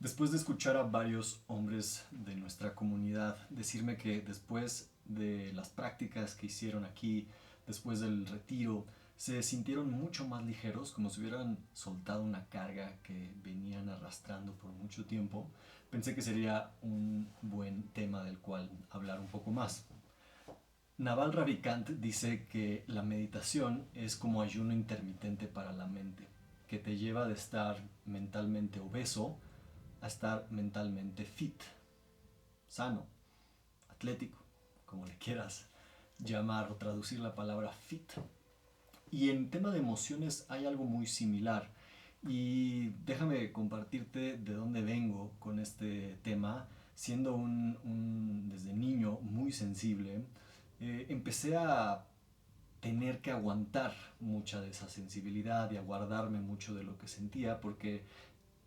Después de escuchar a varios hombres de nuestra comunidad decirme que después de las prácticas que hicieron aquí, después del retiro, se sintieron mucho más ligeros, como si hubieran soltado una carga que venían arrastrando por mucho tiempo, pensé que sería un buen tema del cual hablar un poco más. Naval Ravikant dice que la meditación es como ayuno intermitente para la mente, que te lleva de estar mentalmente obeso a estar mentalmente fit, sano, atlético, como le quieras llamar o traducir la palabra fit. Y en tema de emociones hay algo muy similar. Y déjame compartirte de dónde vengo con este tema. Siendo desde niño muy sensible, empecé a tener que aguantar mucha de esa sensibilidad y a guardarme mucho de lo que sentía porque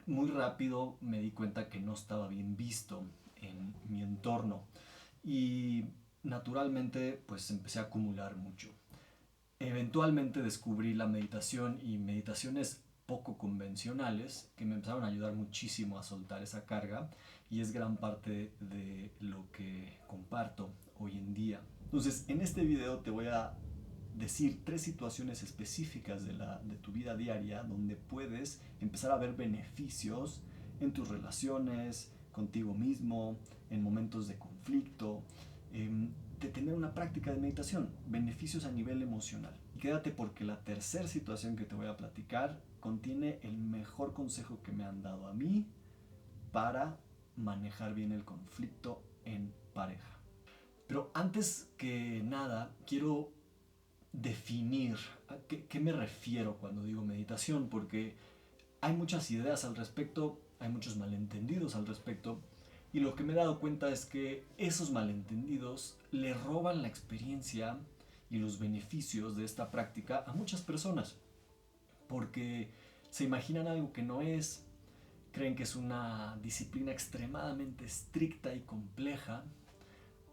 muy rápido me di cuenta que no estaba bien visto en mi entorno y naturalmente pues empecé a acumular mucho. Eventualmente descubrí la meditación y meditaciones poco convencionales que me empezaron a ayudar muchísimo a soltar esa carga y es gran parte de lo que comparto hoy en día. Entonces en este video te voy a decir tres situaciones específicas de tu vida diaria donde puedes empezar a ver beneficios en tus relaciones, contigo mismo, en momentos de conflicto, de tener una práctica de meditación, beneficios a nivel emocional. Y quédate porque la tercera situación que te voy a platicar contiene el mejor consejo que me han dado a mí para manejar bien el conflicto en pareja. Pero antes que nada, quiero definir a qué me refiero cuando digo meditación, porque hay muchas ideas al respecto, hay muchos malentendidos al respecto, y lo que me he dado cuenta es que esos malentendidos le roban la experiencia y los beneficios de esta práctica a muchas personas, porque se imaginan algo que no es, creen que es una disciplina extremadamente estricta y compleja,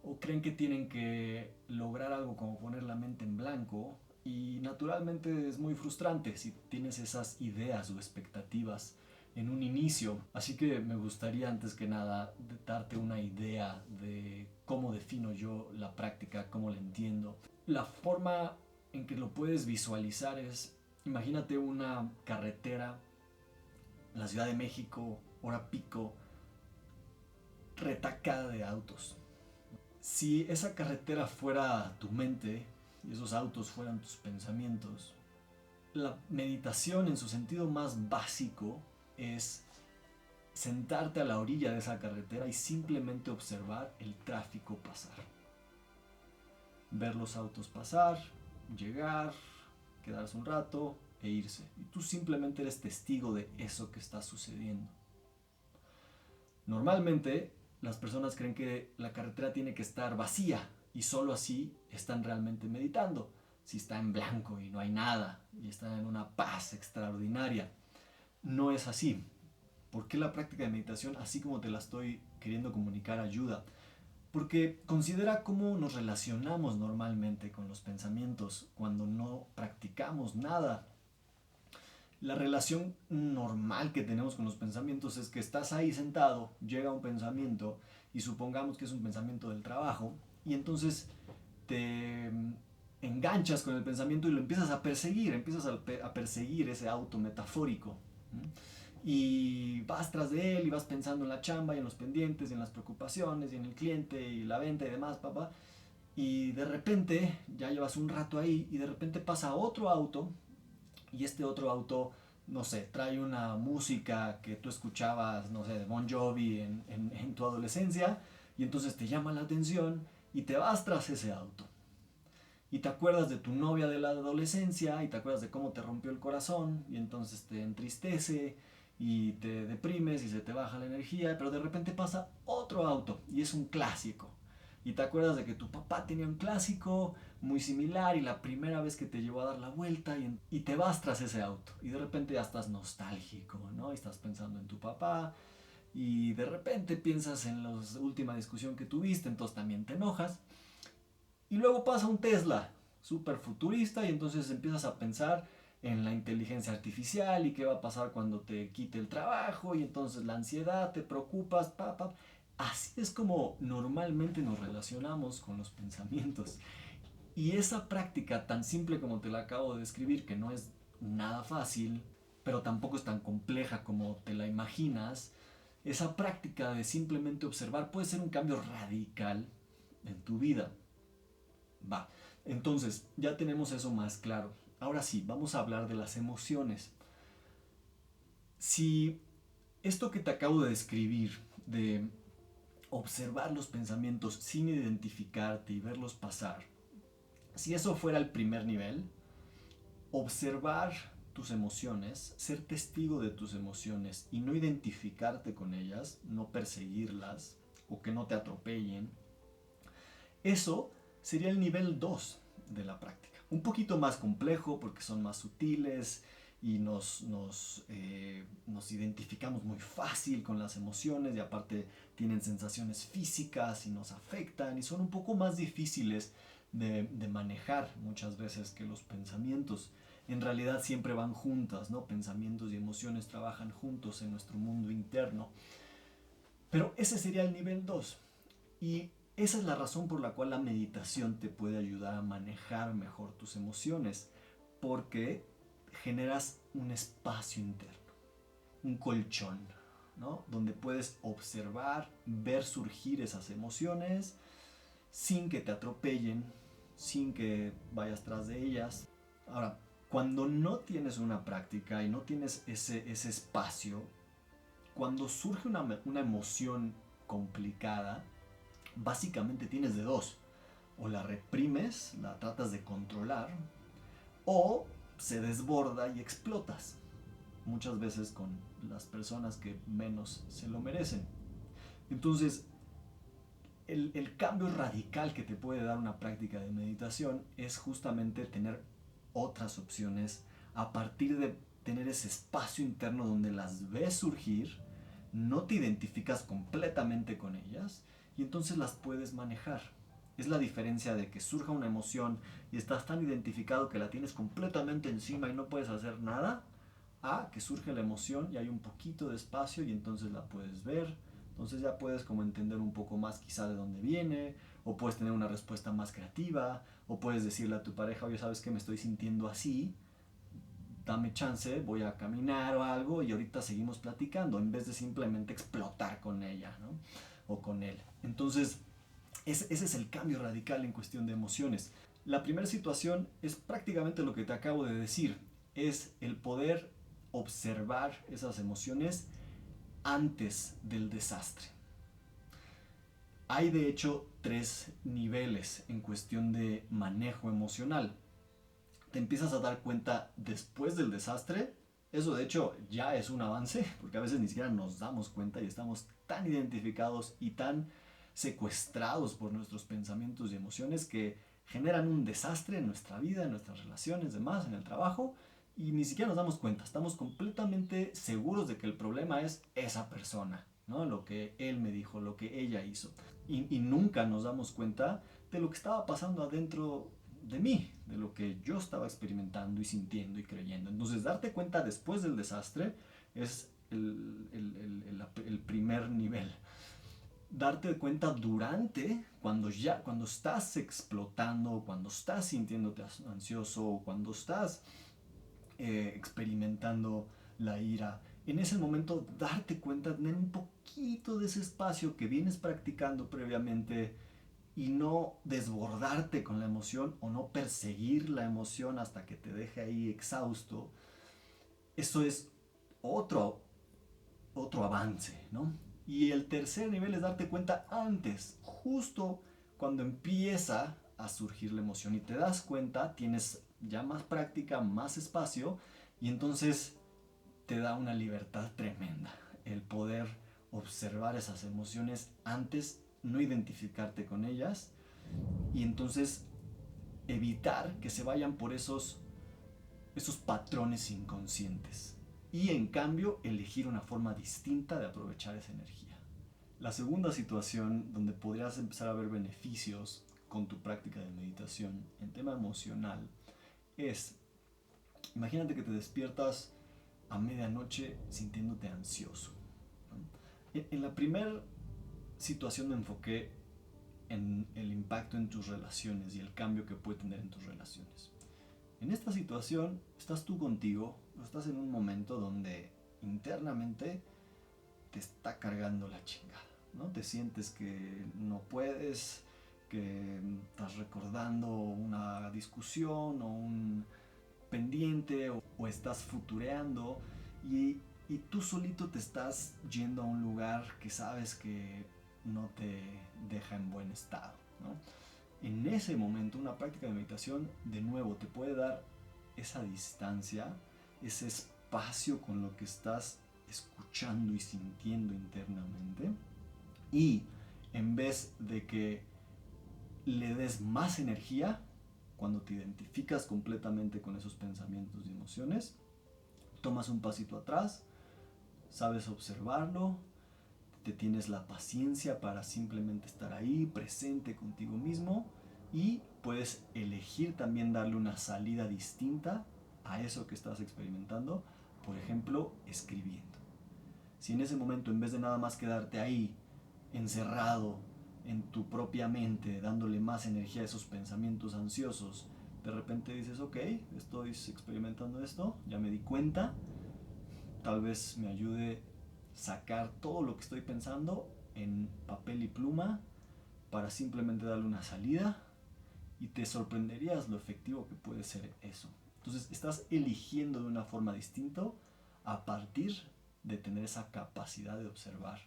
o creen que tienen que lograr algo como poner la mente en blanco y naturalmente es muy frustrante si tienes esas ideas o expectativas en un inicio. Así que me gustaría antes que nada darte una idea de cómo defino yo la práctica, cómo la entiendo. La forma en que lo puedes visualizar es, imagínate una carretera, la Ciudad de México, hora pico, retacada de autos. Si esa carretera fuera tu mente y esos autos fueran tus pensamientos, la meditación en su sentido más básico es sentarte a la orilla de esa carretera y simplemente observar el tráfico pasar. Ver los autos pasar, llegar, quedarse un rato e irse. Y tú simplemente eres testigo de eso que está sucediendo. Normalmente las personas creen que la carretera tiene que estar vacía y solo así están realmente meditando. Si está en blanco y no hay nada y están en una paz extraordinaria. No es así. ¿Por qué la práctica de meditación, así como te la estoy queriendo comunicar, ayuda? Porque considera cómo nos relacionamos normalmente con los pensamientos cuando no practicamos nada. La relación normal que tenemos con los pensamientos es que estás ahí sentado, llega un pensamiento y supongamos que es un pensamiento del trabajo y entonces te enganchas con el pensamiento y lo empiezas a perseguir, a perseguir ese auto metafórico. Y vas tras de él y vas pensando en la chamba y en los pendientes y en las preocupaciones y en el cliente y la venta y demás, papá. Y de repente ya llevas un rato ahí y de repente pasa otro auto y este otro auto, no sé, trae una música que tú escuchabas, no sé, de Bon Jovi en tu adolescencia y entonces te llama la atención y te vas tras ese auto. Y te acuerdas de tu novia de la adolescencia y te acuerdas de cómo te rompió el corazón y entonces te entristece y te deprimes y se te baja la energía, pero de repente pasa otro auto y es un clásico. Y te acuerdas de que tu papá tenía un clásico muy similar y la primera vez que te llevó a dar la vuelta y te vas tras ese auto. Y de repente ya estás nostálgico, ¿no? Y estás pensando en tu papá y de repente piensas en la última discusión que tuviste, entonces también te enojas. Y luego pasa un Tesla, súper futurista, y entonces empiezas a pensar en la inteligencia artificial y qué va a pasar cuando te quite el trabajo y entonces la ansiedad, te preocupas, Así es como normalmente nos relacionamos con los pensamientos. Y esa práctica tan simple como te la acabo de describir, que no es nada fácil, pero tampoco es tan compleja como te la imaginas, esa práctica de simplemente observar puede ser un cambio radical en tu vida. Va, entonces ya tenemos eso más claro. Ahora sí, vamos a hablar de las emociones. Si esto que te acabo de describir, de observar los pensamientos sin identificarte y verlos pasar, si eso fuera el primer nivel, observar tus emociones, ser testigo de tus emociones y no identificarte con ellas, no perseguirlas o que no te atropellen, eso sería el nivel 2 de la práctica. Un poquito más complejo porque son más sutiles y nos identificamos muy fácil con las emociones y aparte tienen sensaciones físicas y nos afectan y son un poco más difíciles de manejar muchas veces que los pensamientos. En realidad siempre van juntas, ¿no? Pensamientos y emociones trabajan juntos en nuestro mundo interno. Pero ese sería el nivel 2. Y esa es la razón por la cual la meditación te puede ayudar a manejar mejor tus emociones, porque generas un espacio interno, un colchón, ¿no? Donde puedes observar, ver surgir esas emociones sin que te atropellen, sin que vayas tras de ellas. Ahora, cuando no tienes una práctica y no tienes ese espacio, cuando surge una emoción complicada, básicamente tienes de dos. O la reprimes, la tratas de controlar, o se desborda y explotas. Muchas veces con las personas que menos se lo merecen. Entonces, el cambio radical que te puede dar una práctica de meditación es justamente tener otras opciones a partir de tener ese espacio interno donde las ves surgir, no te identificas completamente con ellas y entonces las puedes manejar. Es la diferencia de que surja una emoción y estás tan identificado que la tienes completamente encima y no puedes hacer nada, a que surge la emoción y hay un poquito de espacio y entonces la puedes ver. Entonces ya puedes como entender un poco más quizá de dónde viene, o puedes tener una respuesta más creativa, o puedes decirle a tu pareja, oye, ¿sabes qué? Me estoy sintiendo así, dame chance, voy a caminar o algo y ahorita seguimos platicando, en vez de simplemente explotar con ella, ¿no? O con él. Entonces, ese es el cambio radical en cuestión de emociones. La primera situación es prácticamente lo que te acabo de decir, es el poder observar esas emociones antes del desastre. Hay de hecho 3 niveles en cuestión de manejo emocional. Te empiezas a dar cuenta después del desastre. Eso de hecho ya es un avance, porque a veces ni siquiera nos damos cuenta y estamos tan identificados y tan secuestrados por nuestros pensamientos y emociones que generan un desastre en nuestra vida, en nuestras relaciones, demás, en el trabajo, y ni siquiera nos damos cuenta. Estamos completamente seguros de que el problema es esa persona, ¿no? Lo que él me dijo, lo que ella hizo. Y nunca nos damos cuenta de lo que estaba pasando adentro de mí, de lo que yo estaba experimentando y sintiendo y creyendo. Entonces, darte cuenta después del desastre es el primer nivel. Darte cuenta durante, cuando estás explotando, cuando estás sintiéndote ansioso, cuando estás experimentando la ira, en ese momento darte cuenta, tener un poquito de ese espacio que vienes practicando previamente y no desbordarte con la emoción o no perseguir la emoción hasta que te deje ahí exhausto. Eso es otro, otro avance, ¿no? Y el tercer nivel es darte cuenta antes, justo cuando empieza a surgir la emoción y te das cuenta, tienes ya más práctica, más espacio y entonces te da una libertad tremenda el poder observar esas emociones antes, no identificarte con ellas y entonces evitar que se vayan por esos patrones inconscientes y en cambio elegir una forma distinta de aprovechar esa energía. La segunda situación donde podrías empezar a ver beneficios con tu práctica de meditación en tema emocional es Imagínate que te despiertas a medianoche sintiéndote ansioso, ¿no? En la primera situación me enfoqué en el impacto en tus relaciones y el cambio que puede tener en tus relaciones. En esta situación estás tú contigo, estás en un momento donde internamente te está cargando la chingada, ¿no? Te sientes que no puedes, que estás recordando una discusión o un pendiente o estás futureando y tú solito te estás yendo a un lugar que sabes que no te deja en buen estado, ¿no? En ese momento una práctica de meditación de nuevo te puede dar esa distancia, ese espacio con lo que estás escuchando y sintiendo internamente, y en vez de que le des más energía cuando te identificas completamente con esos pensamientos y emociones, tomas un pasito atrás, sabes observarlo, te tienes la paciencia para simplemente estar ahí, presente contigo mismo, y puedes elegir también darle una salida distinta a eso que estás experimentando, por ejemplo, escribiendo. Si en ese momento, en vez de nada más quedarte ahí, encerrado en tu propia mente, dándole más energía a esos pensamientos ansiosos, de repente dices, ok, estoy experimentando esto, ya me di cuenta, tal vez me ayude sacar todo lo que estoy pensando en papel y pluma para simplemente darle una salida, y te sorprenderías lo efectivo que puede ser eso. Entonces estás eligiendo de una forma distinta a partir de tener esa capacidad de observar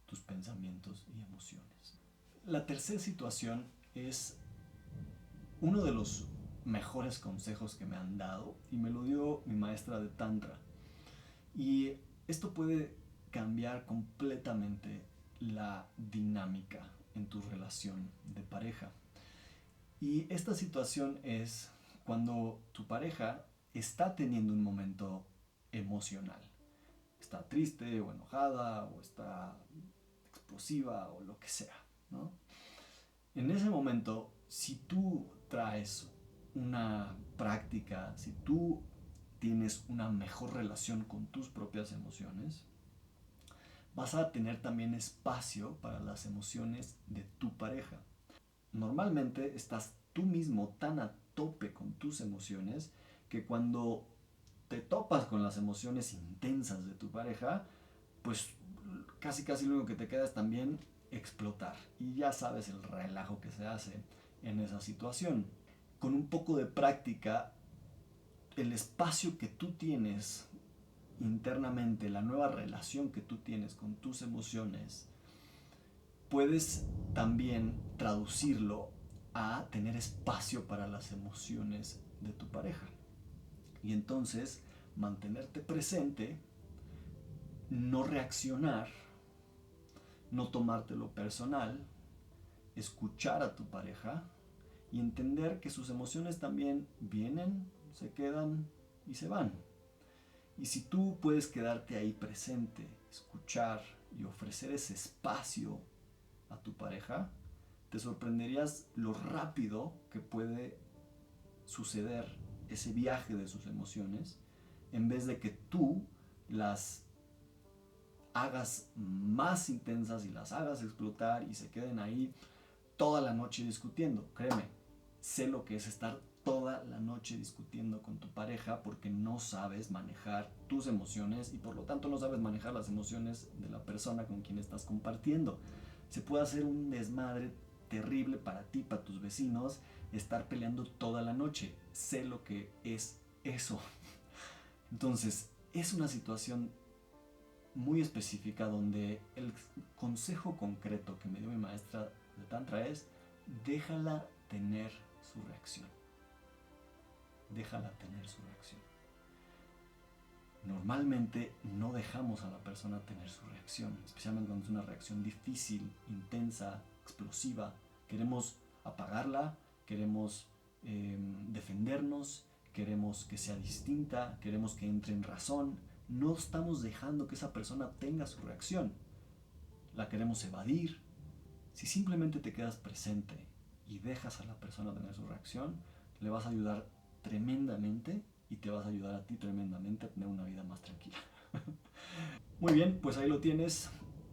tus pensamientos y emociones. La tercera situación es uno de los mejores consejos que me han dado y me lo dio mi maestra de Tantra. Y esto puede cambiar completamente la dinámica en tu relación de pareja. Y esta situación es cuando tu pareja está teniendo un momento emocional. Está triste o enojada o está explosiva o lo que sea, ¿no? En ese momento, si tú traes una práctica, si tú tienes una mejor relación con tus propias emociones, vas a tener también espacio para las emociones de tu pareja. Normalmente estás tú mismo tan a tope con tus emociones que cuando te topas con las emociones intensas de tu pareja, pues casi casi lo único que te queda es también explotar. Y ya sabes el relajo que se hace en esa situación. Con un poco de práctica, el espacio que tú tienes internamente, la nueva relación que tú tienes con tus emociones, puedes también traducirlo a tener espacio para las emociones de tu pareja. Y entonces mantenerte presente, no reaccionar, no tomártelo personal, escuchar a tu pareja y entender que sus emociones también vienen, se quedan y se van. Y si tú puedes quedarte ahí presente, escuchar y ofrecer ese espacio a tu pareja, te sorprenderías lo rápido que puede suceder ese viaje de sus emociones, en vez de que tú las hagas más intensas y las hagas explotar y se queden ahí toda la noche discutiendo. Créeme, sé lo que es estar toda la noche discutiendo con tu pareja porque no sabes manejar tus emociones y por lo tanto no sabes manejar las emociones de la persona con quien estás compartiendo. Se puede hacer un desmadre terrible para ti, para tus vecinos, estar peleando toda la noche. Sé lo que es eso. Entonces, es una situación muy específica donde el consejo concreto que me dio mi maestra de Tantra es: déjala tener su reacción. Déjala tener su reacción. Normalmente no dejamos a la persona tener su reacción, especialmente cuando es una reacción difícil, intensa, explosiva. Queremos apagarla, queremos defendernos, queremos que sea distinta, queremos que entre en razón. No estamos dejando que esa persona tenga su reacción. La queremos evadir. Si simplemente te quedas presente y dejas a la persona tener su reacción, le vas a ayudar tremendamente y te vas a ayudar a ti tremendamente a tener una vida más tranquila. Muy bien, pues ahí lo tienes.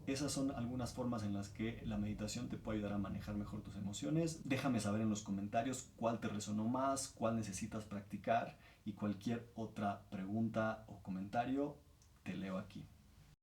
Esas son algunas formas en las que la meditación te puede ayudar a manejar mejor tus emociones. Déjame saber en los comentarios cuál te resonó más, cuál necesitas practicar y cualquier otra pregunta o comentario te leo aquí.